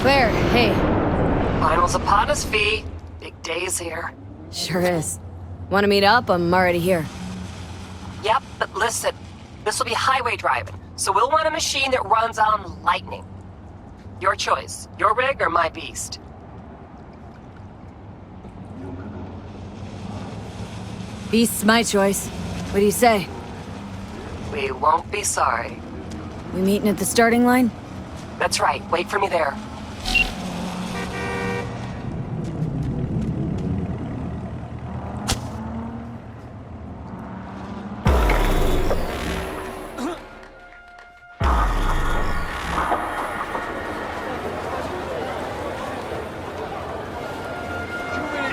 Claire, hey. Finals upon us, V. Big day's here. Sure is. Want to meet up? I'm already here. Yep, but listen. This will be highway driving, so we'll want a machine that runs on lightning. Your choice. Your rig or my beast. Beast's my choice. What do you say? We won't be sorry. We meeting at the starting line? That's right. Wait for me there.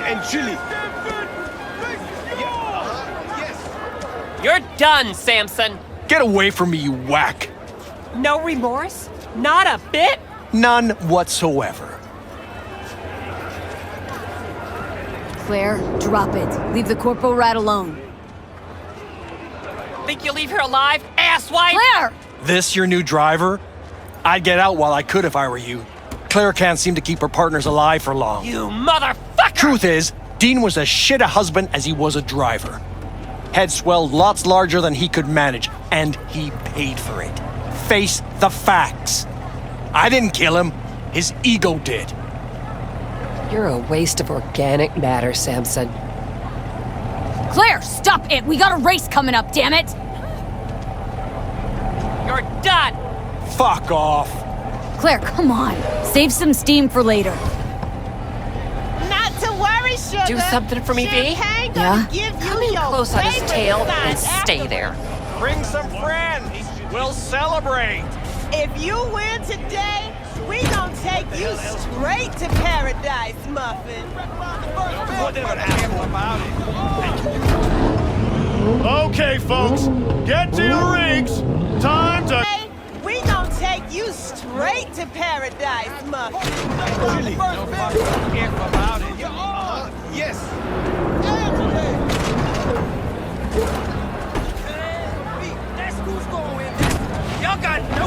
And chili. You're done, Samson. Get away from me, you whack. No remorse? Not a bit? None whatsoever. Claire, drop it. Leave the corporal rat alone. Think you'll leave here alive, asswipe? Claire! This your new driver? I'd get out while I could if I were you. Claire can't seem to keep her partners alive for long. You motherfucker! Truth is, Dean was as shit a husband as he was a driver. Head swelled lots larger than he could manage, and he paid for it. Face the facts. I didn't kill him. His ego did. You're a waste of organic matter, Samson. Claire, stop it! We got a race coming up, damn it! You're done! Fuck off. Claire, come on. Save some steam for later. Not to worry, sugar. Do something for me, B? Champagne Yeah? gonna give you Come in your close on his favorite tail and size stay afterwards. there. Bring some friends. We'll celebrate. If you win today, we gonna take you straight to paradise, Muffin. Okay, folks, get to your rigs. Time to... Hey, we gonna take you straight to paradise, Muffin. Y'all got no...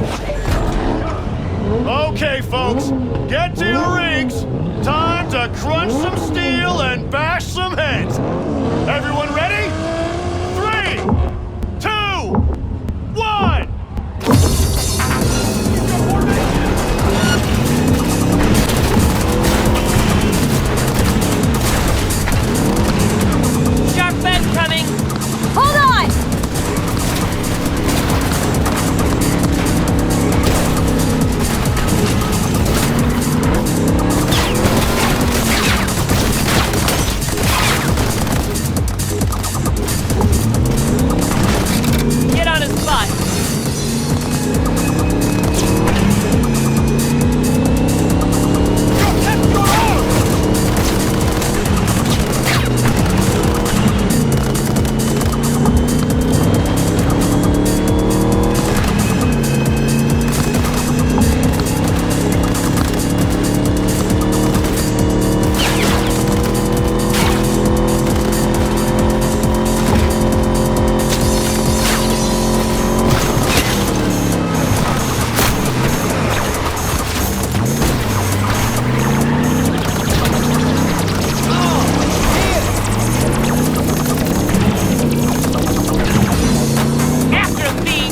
Okay, folks, get to your rigs. Time to crunch some steel and bash some heads. Everyone ready? 3, 2, 1. Sharp fence coming! Hold on! Get on his butt! After him, B!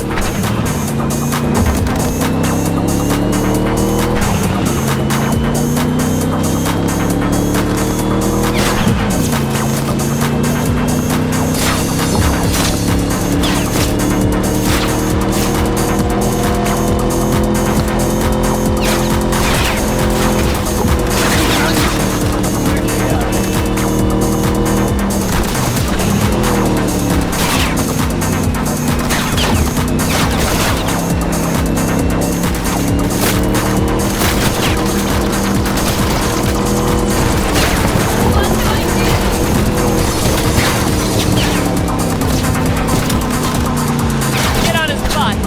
Get on his butt!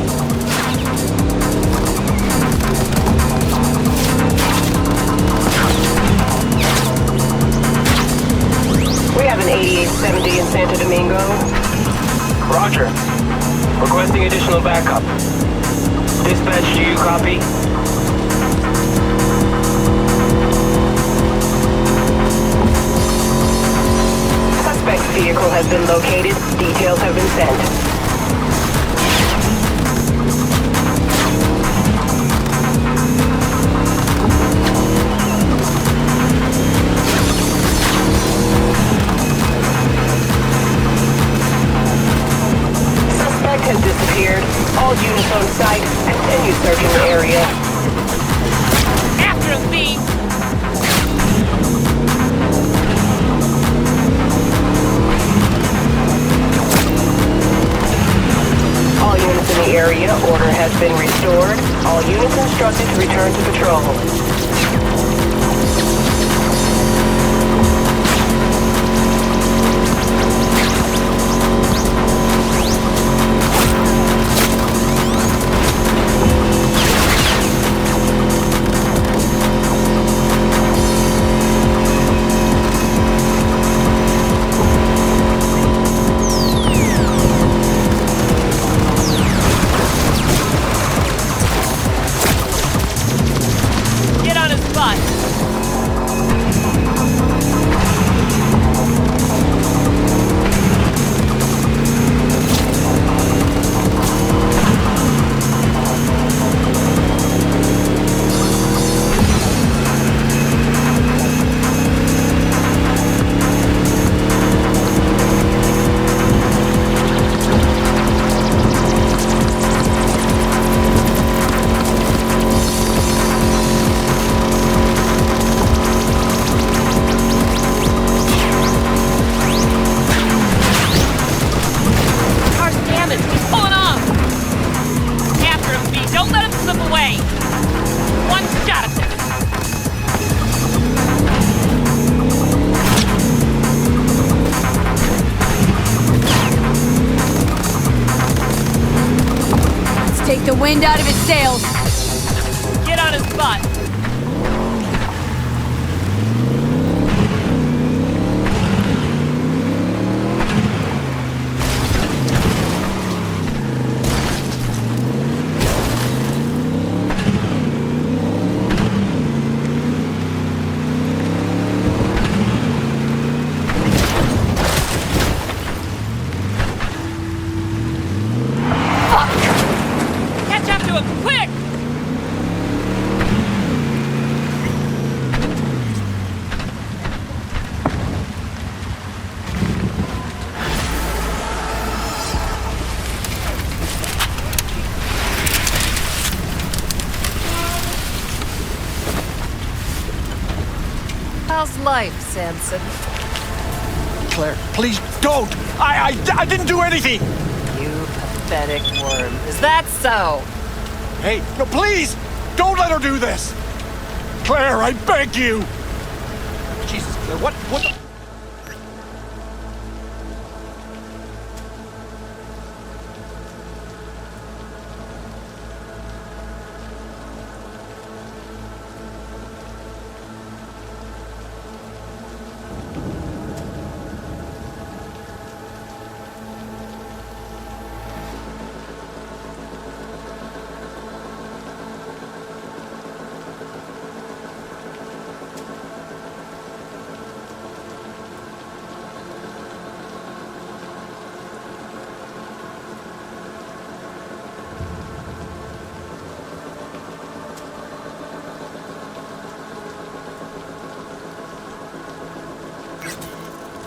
We have an 8870 in Santo Domingo. Roger. Requesting additional backup. Dispatch, do you copy? been located. Details have been sent. Has disappeared. All units on site, continue searching the area. After him, Bean! All units in the area, order has been restored. All units instructed to return to patrol. Get on his butt! Car's damaged! He's pulling off! After him, Bean! Don't let him slip away! One shot at this! Let's take the wind out of his sails. Get on his butt! Catch up to him, quick! How's life, Samson? Claire, please don't! I didn't do anything! You pathetic worm. Is that so? Hey, no, please! Don't let her do this! Claire, I beg you! Jesus, Claire, what the...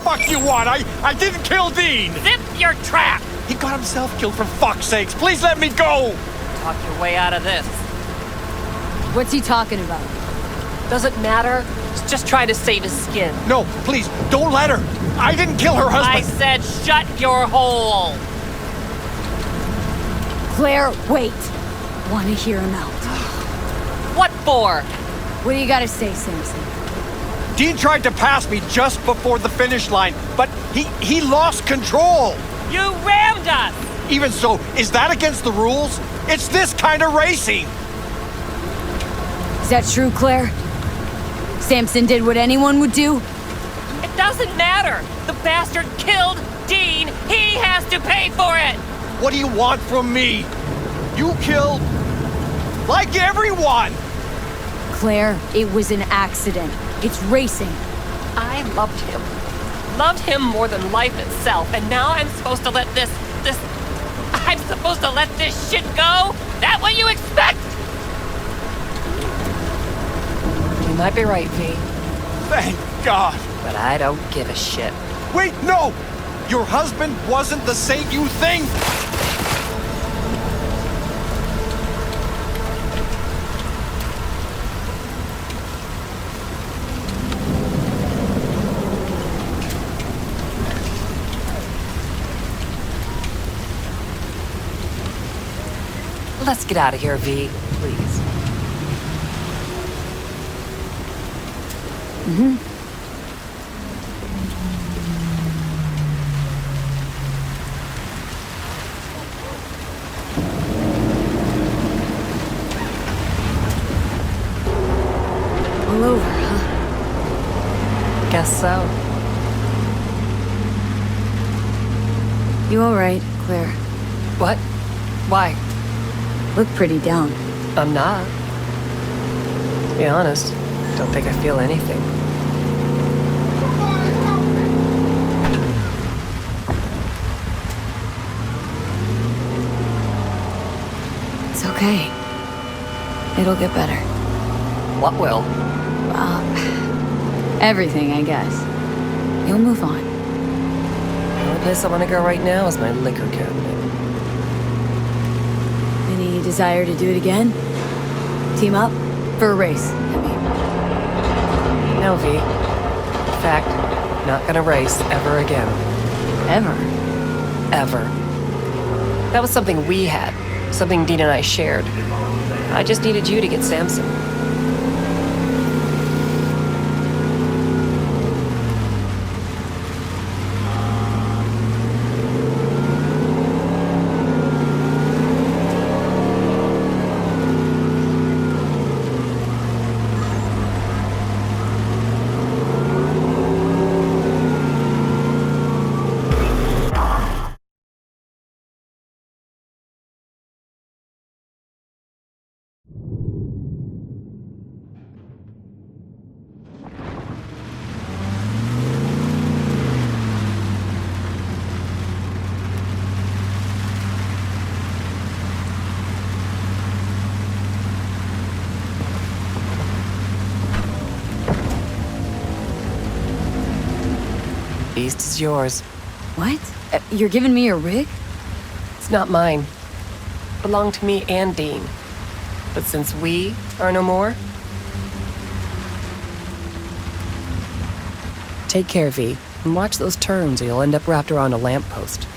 Fuck you what? I didn't kill Dean! Zip your trap! He got himself killed for fuck's sakes! Please let me go! Talk your way out of this. What's he talking about? Doesn't matter. He's just trying to save his skin. No, please, don't let her! I didn't kill her I husband! said shut your hole! Claire, wait. Want to hear him out. What for? What do you got to say, Samson? Dean tried to pass me just before the finish line, but he lost control! You rammed us! Even so, is that against the rules? It's this kind of racing! Is that true, Claire? Samson did what anyone would do? It doesn't matter! The bastard killed Dean! He has to pay for it! What do you want from me? You killed... like everyone! Claire, it was an accident. It's racing. I loved him. loved him more than life itself, and now I'm supposed to let I'm supposed to let this shit go? That what you expect? You might be right, V, Thank God. but I don't give a shit. Wait, no! Your husband wasn't the saint you think! Let's get out of here, V, please. All over, huh? Guess so. You all right, Claire? What? Why? Look pretty down. I'm not. To be honest, don't think I feel anything. It's okay. It'll get better. What will? Everything, I guess. You'll move on. The only place I want to go right now is my liquor cabinet. Any desire to do it again? Team up? For a race, I mean. No, V. In fact, not gonna race ever again. Ever. Ever. That was something we had. Something Dean and I shared. I just needed you to get Samson. Beast is yours. What? You're giving me a rig? It's not mine. It belonged to me and Dean. But since we are no more... Take care, V, and watch those turns or you'll end up wrapped around a lamppost.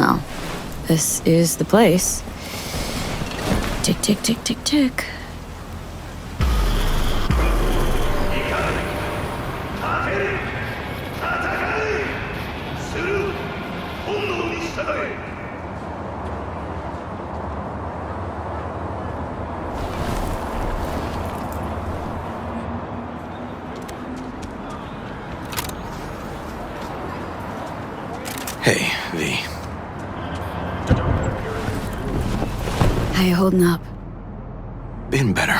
Well, this is the place. Tick, tick, tick, tick, tick. Hey, V. How you holding up? Been better.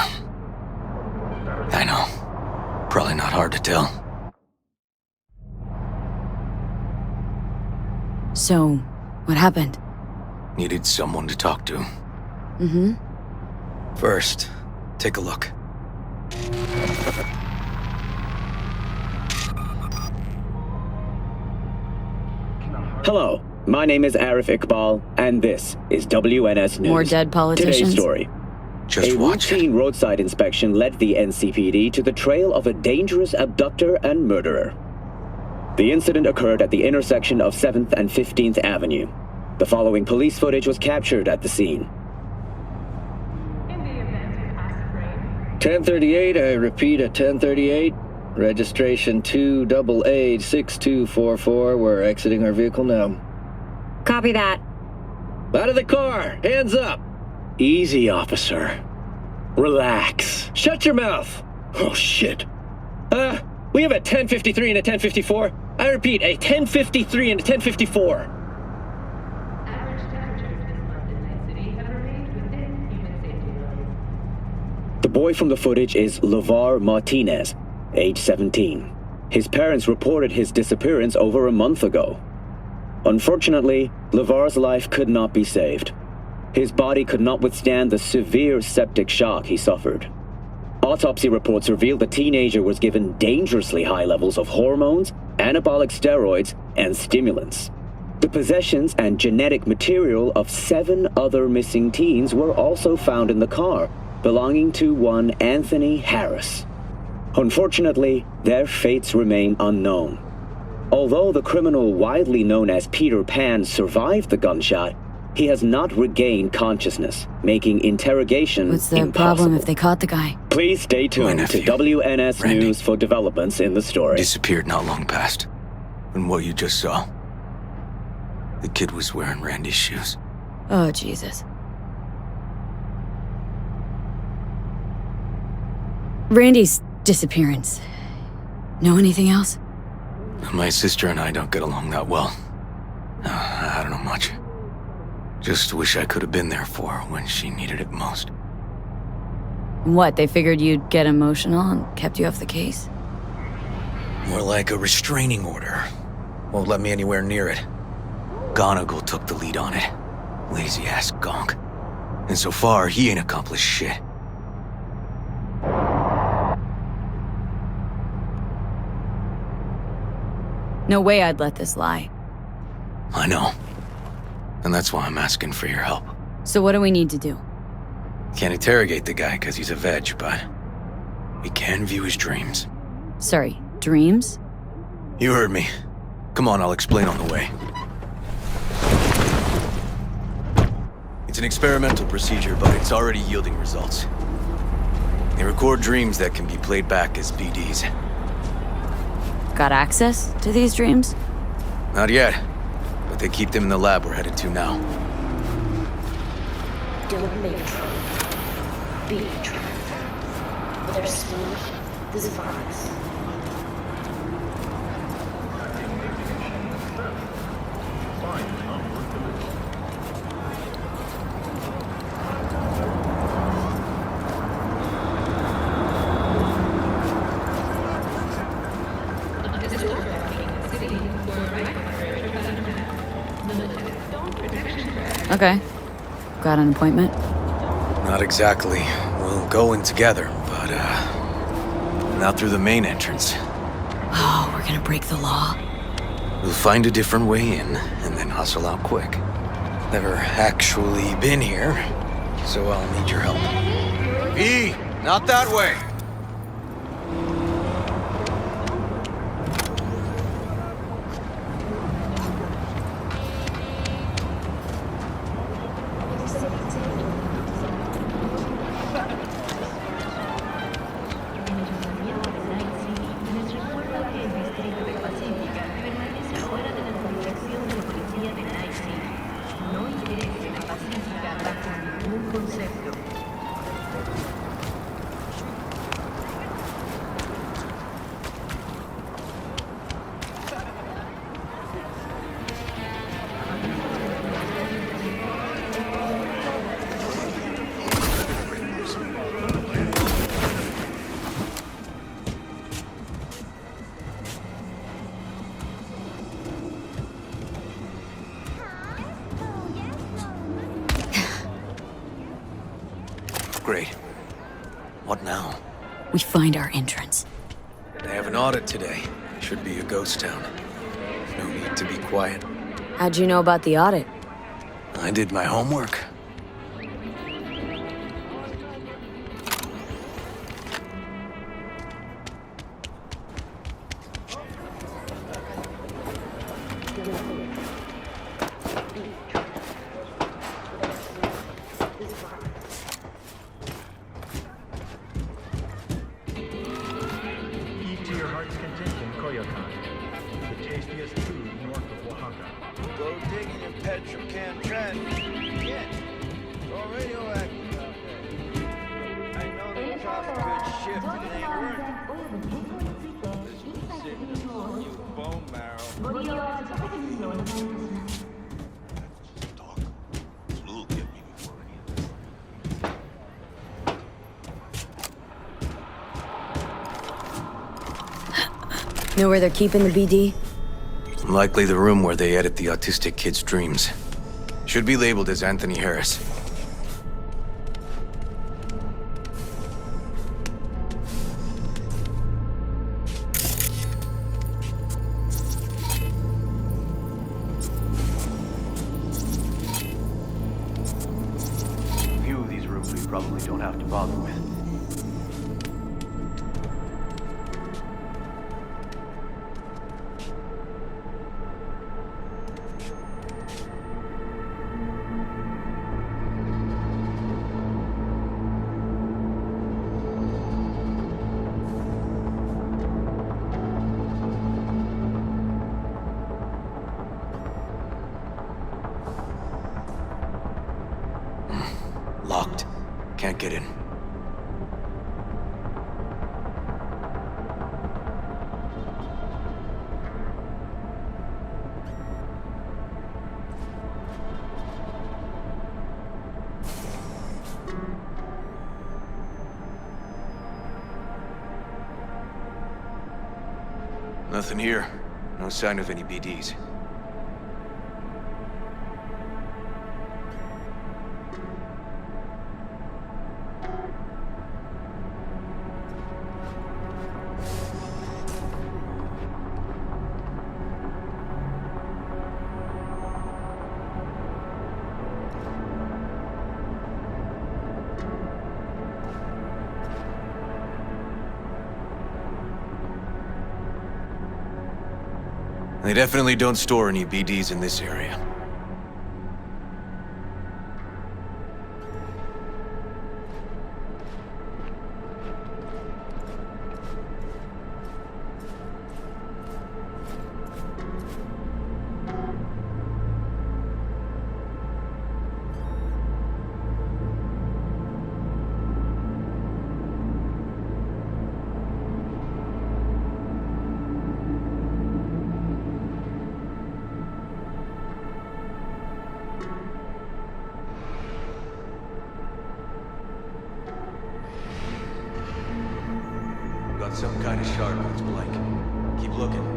I know. Probably not hard to tell. So, what happened? Needed someone to talk to. Mm-hmm. First, take a look. Hello, my name is Arif Iqbal, and this is WNS News. More dead politicians? Today's story. Just watch it. A routine roadside inspection led the NCPD to the trail of a dangerous abductor and murderer. The incident occurred at the intersection of 7th and 15th Avenue. The following police footage was captured at the scene. 1038, I repeat at 1038. Registration 2AA6244. We're exiting our vehicle now. Copy that. Out of the car! Hands up! Easy, officer. Relax. Shut your mouth! Oh, shit. We have a 1053 and a 1054. I repeat, a 1053 and a 1054. The boy from the footage is LeVar Martinez, age 17. His parents reported his disappearance over a month ago. Unfortunately, LeVar's life could not be saved. His body could not withstand the severe septic shock he suffered. Autopsy reports revealed the teenager was given dangerously high levels of hormones, anabolic steroids, and stimulants. The possessions and genetic material of 7 other missing teens were also found in the car, belonging to one Anthony Harris. Unfortunately, their fates remain unknown. Although the criminal widely known as Peter Pan survived the gunshot, he has not regained consciousness, making interrogation What's the impossible. problem if they caught the guy? Please stay tuned to WNS Randy. News for developments in the story. Disappeared not long past. And what you just saw. The kid was wearing Randy's shoes. Oh, Jesus. Randy's disappearance. Know anything else? My sister and I don't get along that well. I don't know much. Just wish I could have been there for her when she needed it most. What, they figured you'd get emotional and kept you off the case? More like a restraining order. Won't let me anywhere near it. Gonigal took the lead on it. Lazy-ass gonk. And so far, he ain't accomplished shit. No way I'd let this lie. I know. And that's why I'm asking for your help. So what do we need to do? Can't interrogate the guy because he's a veg, but we can view his dreams. Sorry, dreams? You heard me. Come on, I'll explain on the way. It's an experimental procedure, but it's already yielding results. They record dreams that can be played back as PDs. Got access to these dreams? Not yet, but they keep them in the lab we're headed to now. Don't make trouble. Be trouble. Whether smooth, this violence. Okay. Got an appointment? Not exactly. We'll go in together, but, not through the main entrance. Oh, we're gonna break the law. We'll find a different way in, and then hustle out quick. Never actually been here, so I'll need your help. V, not that way! Great. What now? We find our entrance. They have an audit today. Should be a ghost town. No need to be quiet. How'd you know about the audit? I did my homework. Eat to your heart's content in Coyoacan, the tastiest food north of Oaxaca. Go digging in Petrochem Trend. Yeah, it's all radioactive out there. I know the tropical shift, but it ain't working. This is sickness on you, bone marrow. Talk. Look at me before any of this. Know where they're keeping the BD? Likely the room where they edit the autistic kid's dreams. Should be labeled as Anthony Harris. Few of these rooms we probably don't have to bother with. Locked. Can't get in. Nothing here. No sign of any BDs. They definitely don't store any BDs in this area. Got some kind of shard on its blank. Keep looking.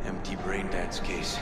Empty brain dance case.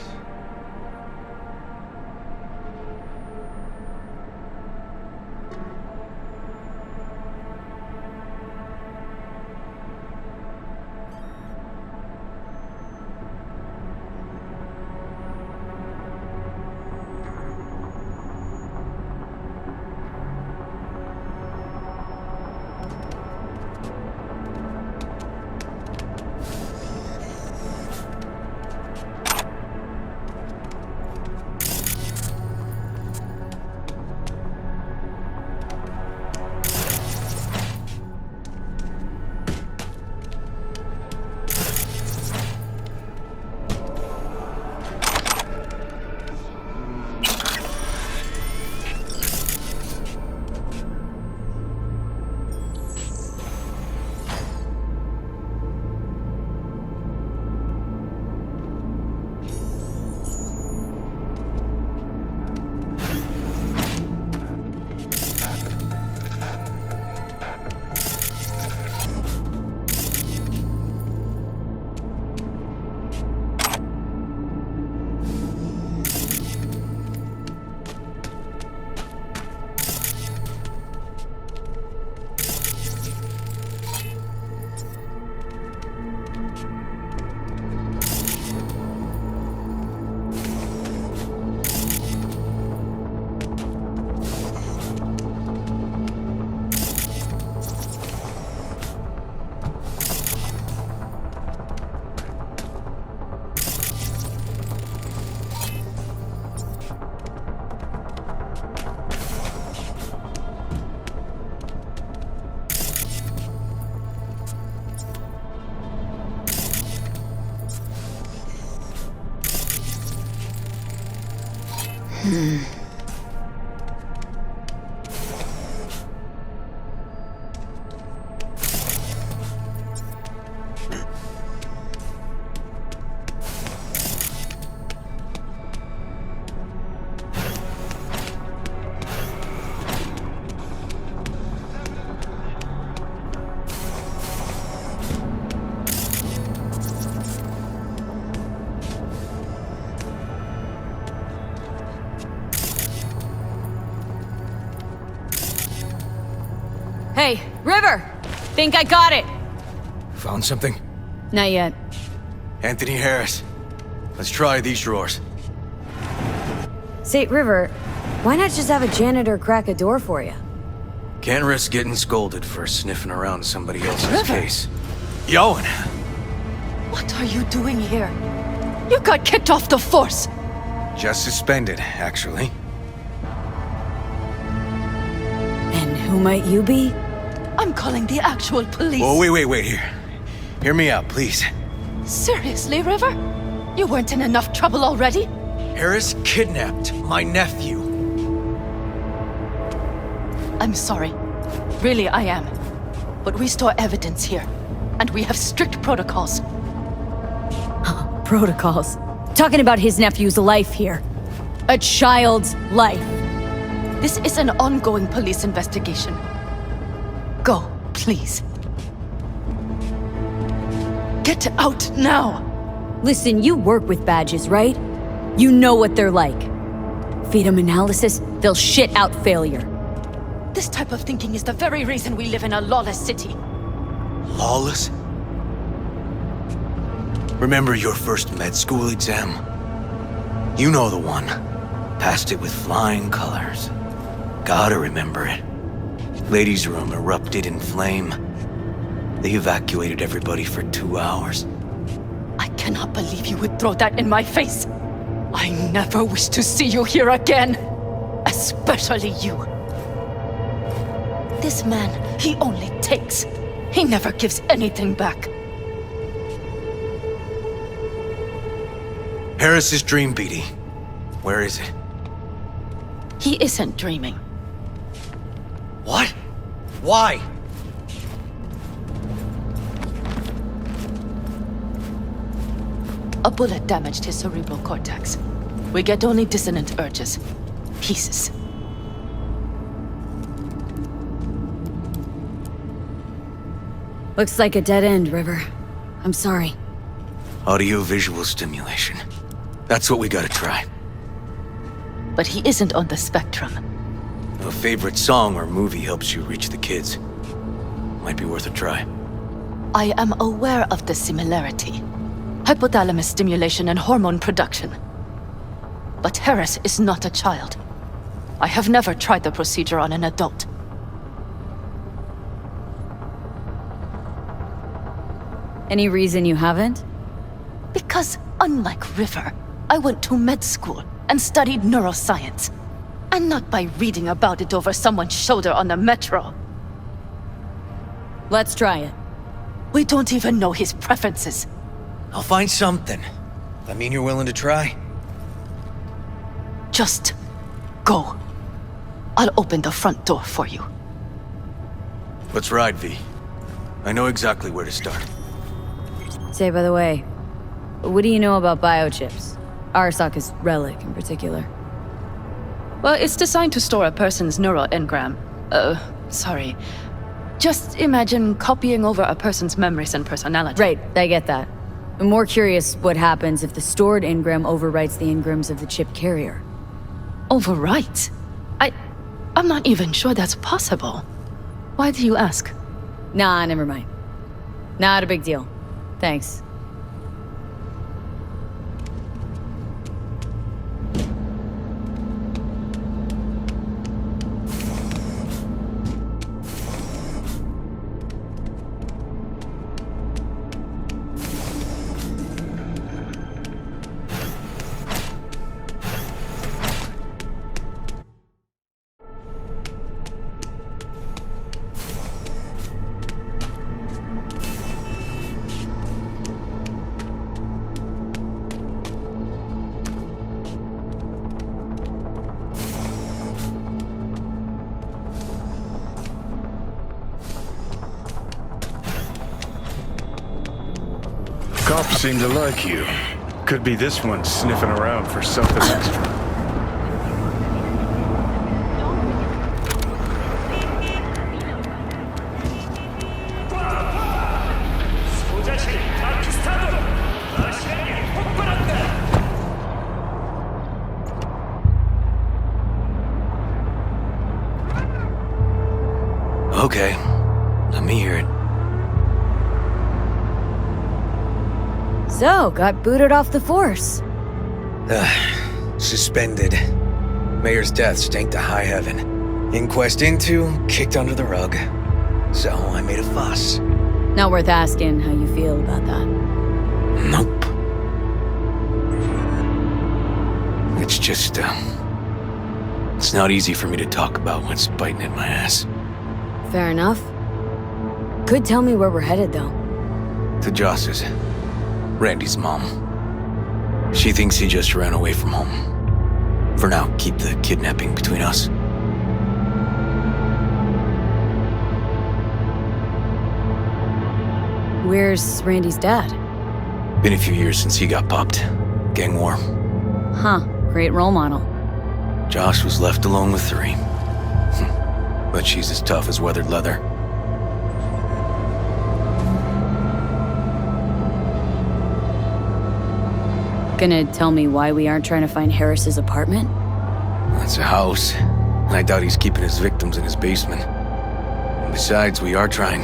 Hey, River! Think I got it! Found something? Not yet. Anthony Harris. Let's try these drawers. Say, River, why not just have a janitor crack a door for you? Can't risk getting scolded for sniffing around somebody else's River. case. Yoan! What are you doing here? You got kicked off the force! Just suspended, actually. And who might you be? I'm calling the actual police. Oh, wait here. Hear me out, please. Seriously, River? You weren't in enough trouble already? Harris kidnapped my nephew. I'm sorry. Really, I am. But we store evidence here, and we have strict protocols. Protocols. Talking about his nephew's life here. A child's life. This is an ongoing police investigation. Go, please. Get out now! Listen, you work with badges, right? You know what they're like. Feed them analysis, they'll shit out failure. This type of thinking is the very reason we live in a lawless city. Lawless? Remember your first med school exam? You know the one. Passed it with flying colors. Gotta remember it. Ladies' room erupted in flame. They evacuated everybody for 2 hours. I cannot believe you would throw that in my face. I never wish to see you here again. Especially you. This man, he only takes. He never gives anything back. Harris's dream, BD. Where is it? He isn't dreaming. What? Why? A bullet damaged his cerebral cortex. We get only dissonant urges. Pieces. Looks like a dead end, River. I'm sorry. Audio-visual stimulation. That's what we gotta try. But he isn't on the spectrum. A favorite song or movie helps you reach the kids. Might be worth a try. I am aware of the similarity. Hypothalamus stimulation and hormone production. But Harris is not a child. I have never tried the procedure on an adult. Any reason you haven't? Because, unlike River, I went to med school and studied neuroscience. And not by reading about it over someone's shoulder on the metro. Let's try it. We don't even know his preferences. I'll find something. That mean you're willing to try? Just go. I'll open the front door for you. Let's ride, V. I know exactly where to start. Say, by the way, what do you know about biochips? Arasaka's relic in particular. Well, it's designed to store a person's neural engram. Sorry. Just imagine copying over a person's memories and personality. Right, I get that. I'm more curious what happens if the stored engram overwrites the engrams of the chip carrier. Overwrite? I'm not even sure that's possible. Why do you ask? Nah, never mind. Not a big deal. Thanks. cops seem to like you. Could be this one sniffing around for something extra. Okay, let me hear it. So, got booted off the force. Suspended. Mayor's death stank to high heaven. Inquest into, kicked under the rug. So I made a fuss. Not worth asking how you feel about that. Nope. It's just, it's not easy for me to talk about what's biting at my ass. Fair enough. Could tell me where we're headed, though. To Joss's. Randy's mom. She thinks he just ran away from home. For now, keep the kidnapping between us. Where's Randy's dad? Been a few years since he got popped. Gang war. Huh, great role model. Josh was left alone with 3. But she's as tough as weathered leather. Gonna tell me why we aren't trying to find Harris's apartment? That's a house. And I doubt he's keeping his victims in his basement. And besides, we are trying.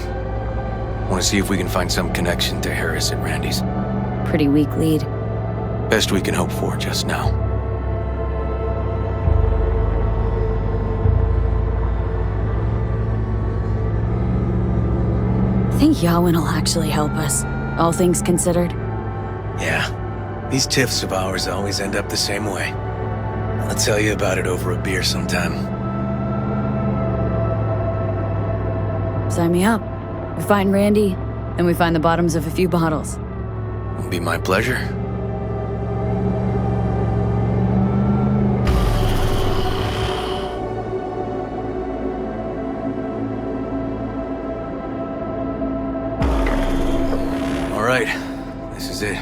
Want to see if we can find some connection to Harris at Randy's. Pretty weak lead. Best we can hope for just now. Think Yawin will actually help us, all things considered. Yeah. These tiffs of ours always end up the same way. I'll tell you about it over a beer sometime. Sign me up. We find Randy, and we find the bottoms of a few bottles. It'll be my pleasure. All right, this is it.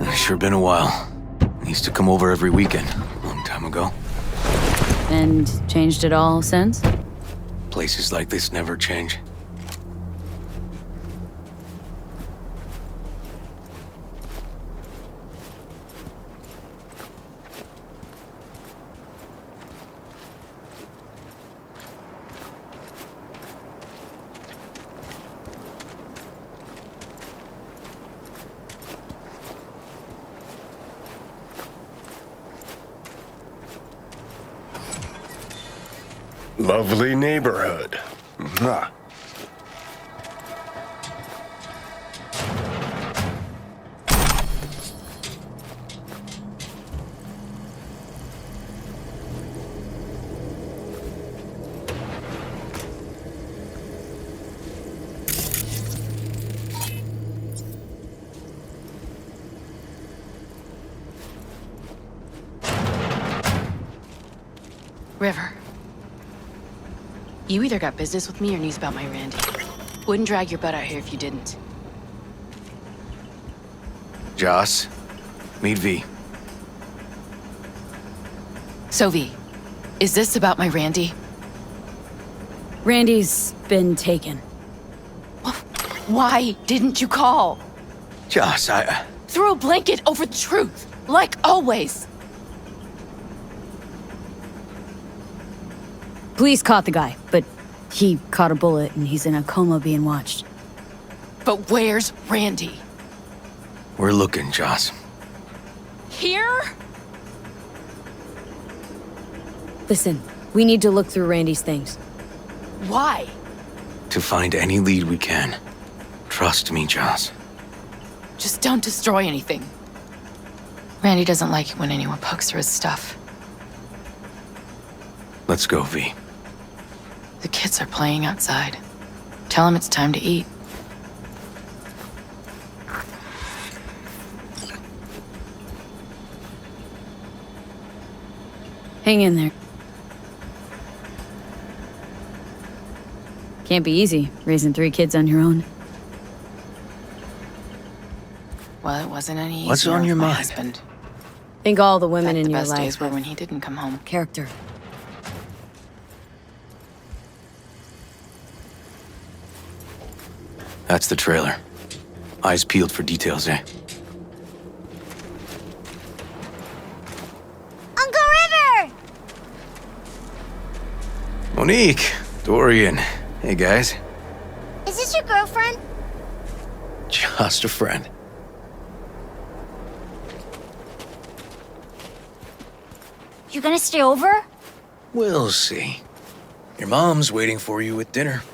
It's sure been a while. Used to come over every weekend, a long time ago. And changed it all since? Places like this never change. Lovely neighborhood. Mwah. River. You either got business with me or news about my Randy. Wouldn't drag your butt out here if you didn't. Joss, meet V. So V, is this about my Randy? Randy's been taken. Why didn't you call? Joss, Throw a blanket over the truth, like always. Police caught the guy, but he caught a bullet and he's in a coma being watched. But where's Randy? We're looking, Joss. Here? Listen, we need to look through Randy's things. Why? To find any lead we can. Trust me, Joss. Just don't destroy anything. Randy doesn't like it when anyone pokes through his stuff. Let's go, V. The kids are playing outside. Tell them it's time to eat. Hang in there. Can't be easy, raising 3 kids on your own. Well, it wasn't any easier. What's on your with my mind? husband. Think all the women in The your best life. days were when he didn't come home. Character. That's the trailer. Eyes peeled for details, eh? Uncle River! Monique, Dorian. Hey, guys. Is this your girlfriend? Just a friend. You gonna stay over? We'll see. Your mom's waiting for you with dinner.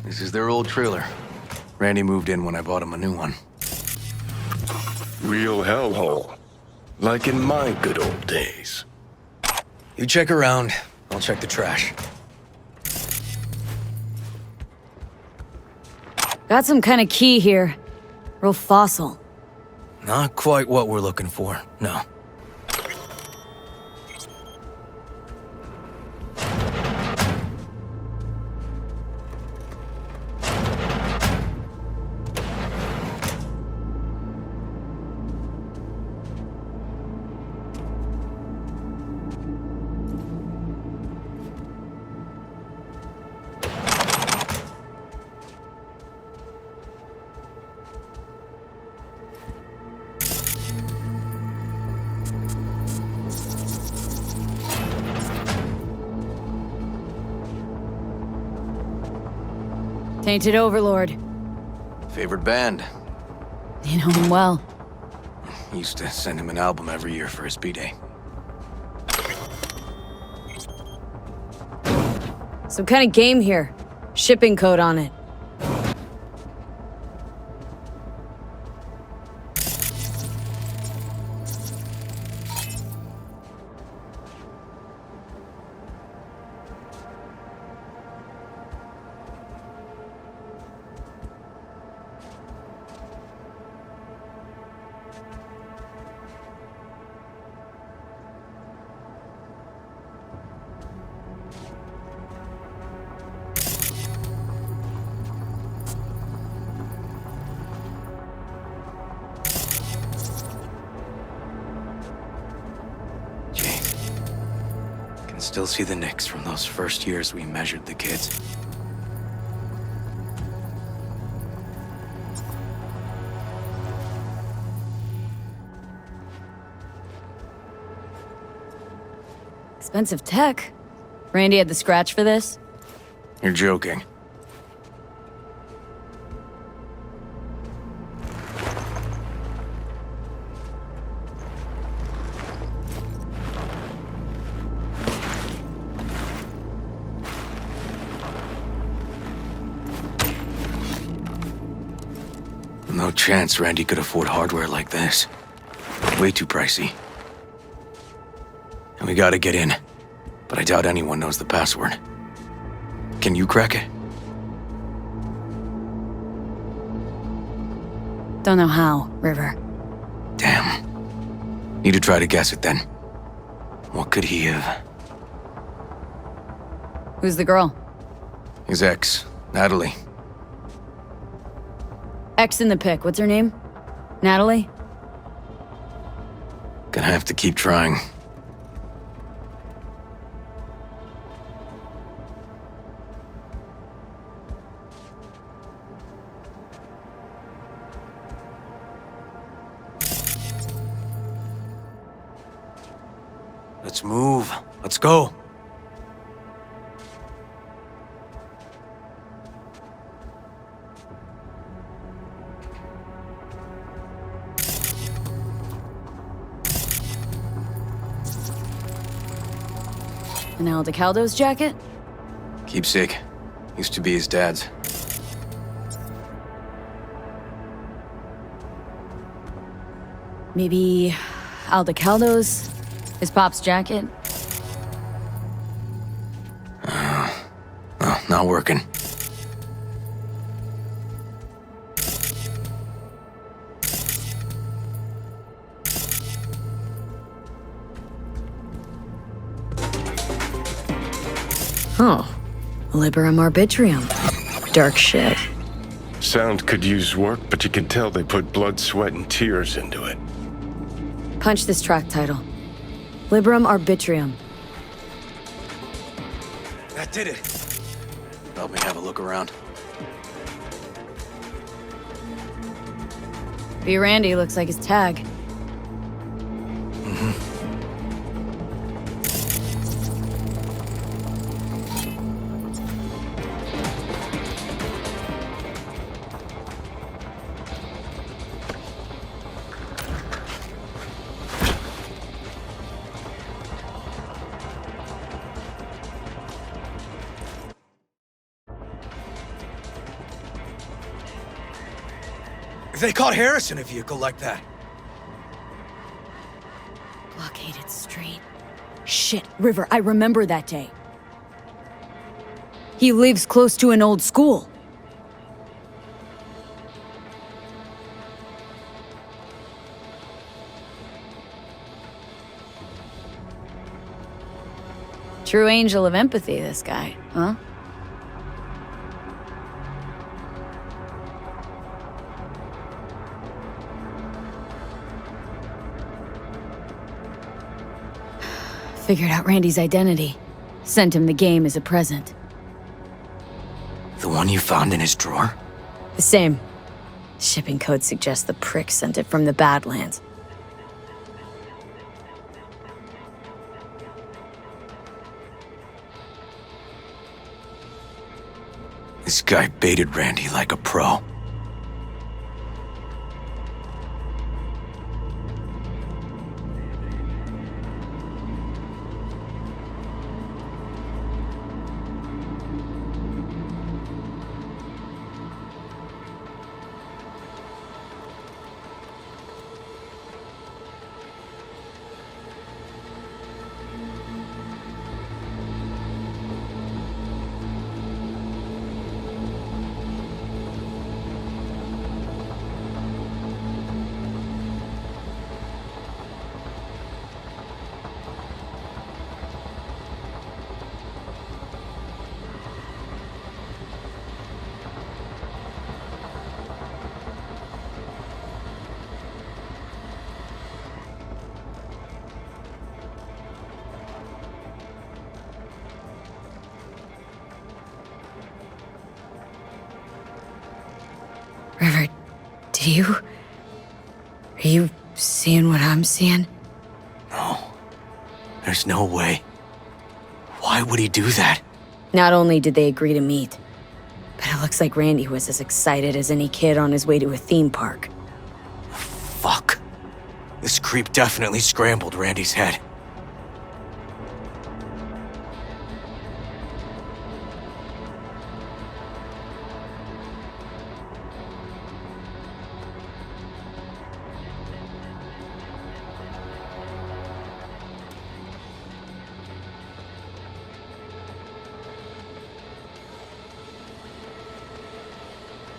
This is their old trailer. Randy moved in when I bought him a new one. Real hellhole. Like in my good old days. You check around, I'll check the trash. Got some kind of key here. Real fossil. Not quite what we're looking for, no. Tainted Overlord. Favorite band? You know him well. Used to send him an album every year for his B-Day. Some kind of game here. Shipping code on it. Still see the nicks from those first years we measured the kids. Expensive tech. Randy had the scratch for this? You're joking. No chance Randy could afford hardware like this. Way too pricey. And we gotta get in. But I doubt anyone knows the password. Can you crack it? Don't know how, River. Damn. Need to try to guess it then. What could he have? Who's the girl? His ex, Natalie. X in the pic. What's her name? Natalie? Gonna have to keep trying. Let's move. Let's go. An Aldecaldo's jacket? Keepsake. Used to be his dad's. Maybe Aldecaldo's? His pop's jacket? Oh, not working. Oh, Liberum Arbitrium. Dark shit. Sound could use work, but you can tell they put blood, sweat, and tears into it. Punch this track title. Liberum Arbitrium. That did it. Help me have a look around. B. Randy looks like his tag. They caught Harris in a vehicle like that. Blockaded street. Shit, River, I remember that day. He lives close to an old school. True angel of empathy, this guy, huh? Figured out Randy's identity. Sent him the game as a present. The one you found in his drawer? The same. Shipping code suggests the prick sent it from the Badlands. This guy baited Randy like a pro. River, are you seeing what I'm seeing? No. There's no way. Why would he do that? Not only did they agree to meet, but it looks like Randy was as excited as any kid on his way to a theme park. Fuck. This creep definitely scrambled Randy's head.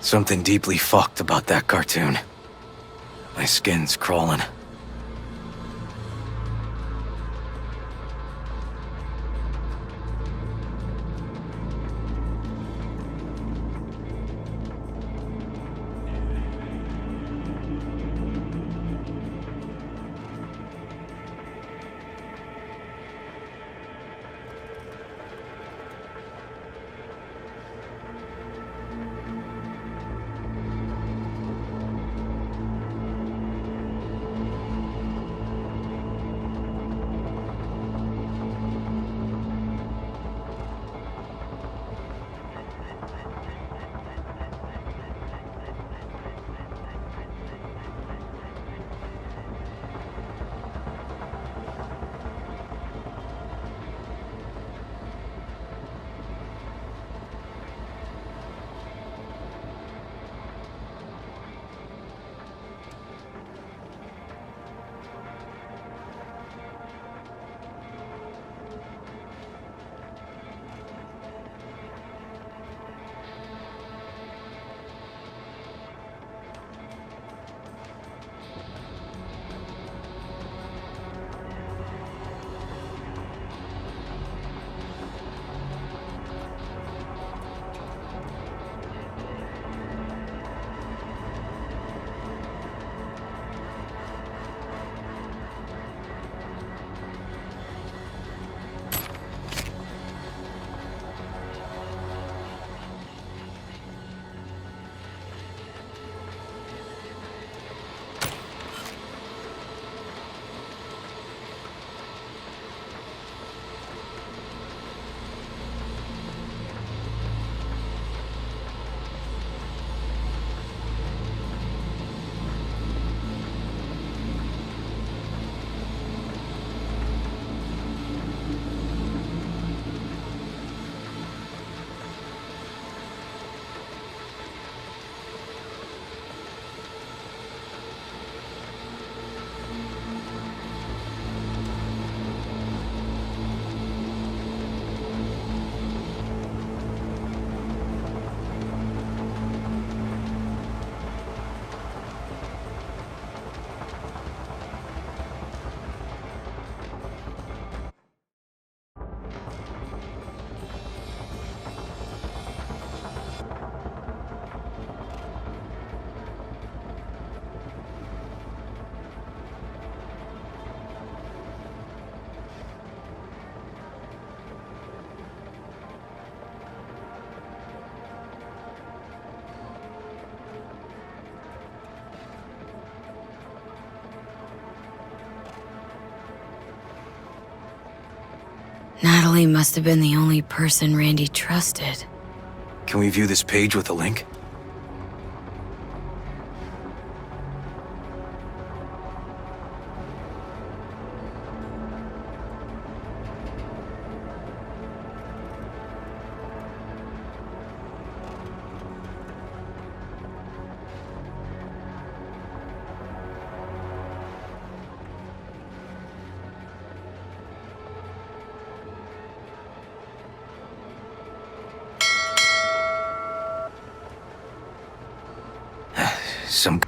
Something deeply fucked about that cartoon. My skin's crawling. Natalie must have been the only person Randy trusted. Can we view this page with a link? Some